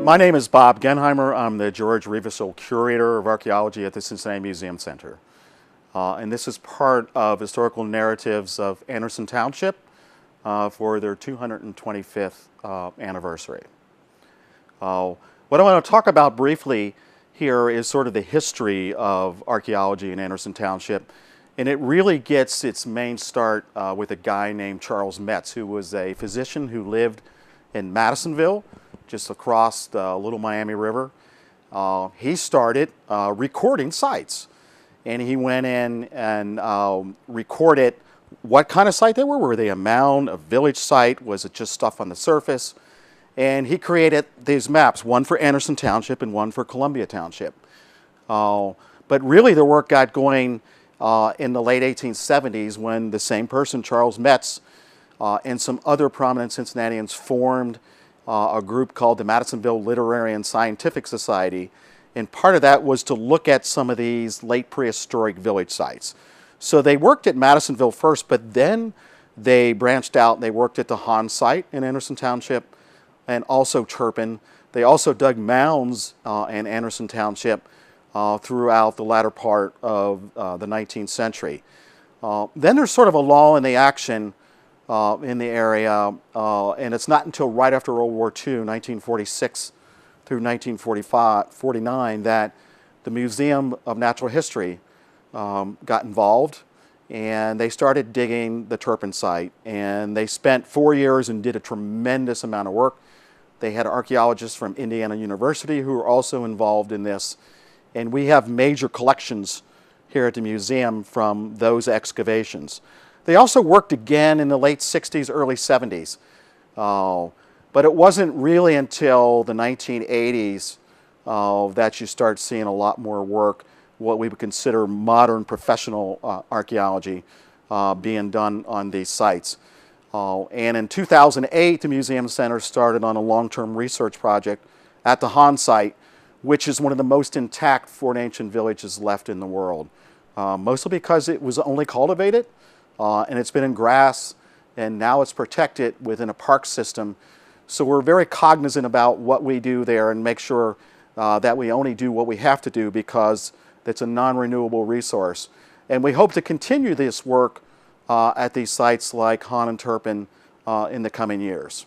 My name is Bob Genheimer. I'm the George Revesel Curator of Archaeology at the Cincinnati Museum Center. And this is part of historical narratives of Anderson Township for their 225th anniversary. What I want to talk about briefly here is sort of the history of archaeology in Anderson Township. And it really gets its main start with a guy named Charles Metz, who was a physician who lived in Madisonville, just across the Little Miami River. He started recording sites. And he went in and recorded what kind of site they were. Were they a mound, a village site? Was it just stuff on the surface? And he created these maps, one for Anderson Township and one for Columbia Township. But really the work got going in the late 1870s when the same person, Charles Metz, and some other prominent Cincinnatians formed a group called the Madisonville Literary and Scientific Society. And part of that was to look at some of these late prehistoric village sites. So they worked at Madisonville first, but then they branched out and they worked at the Hahn site in Anderson Township and also Turpin. They also dug mounds in Anderson Township throughout the latter part of the 19th century. Then there's sort of a lull in the action in the area, and it's not until right after World War II, 1946 through 1949, that the Museum of Natural History got involved, and they started digging the Turpin site. And they spent 4 years and did a tremendous amount of work. They had archaeologists from Indiana University who were also involved in this. And we have major collections here at the museum from those excavations. They also worked again in the late 60s, early 70s. But it wasn't really until the 1980s that you start seeing a lot more work, what we would consider modern professional archaeology being done on these sites. And in 2008, the Museum Center started on a long-term research project at the Hahn site, which is one of the most intact Fort Ancient villages left in the world. Mostly because it was only cultivated, and it's been in grass, and now it's protected within a park system. So we're very cognizant about what we do there and make sure that we only do what we have to do because it's a non-renewable resource. And we hope to continue this work at these sites like Hahn and Turpin in the coming years.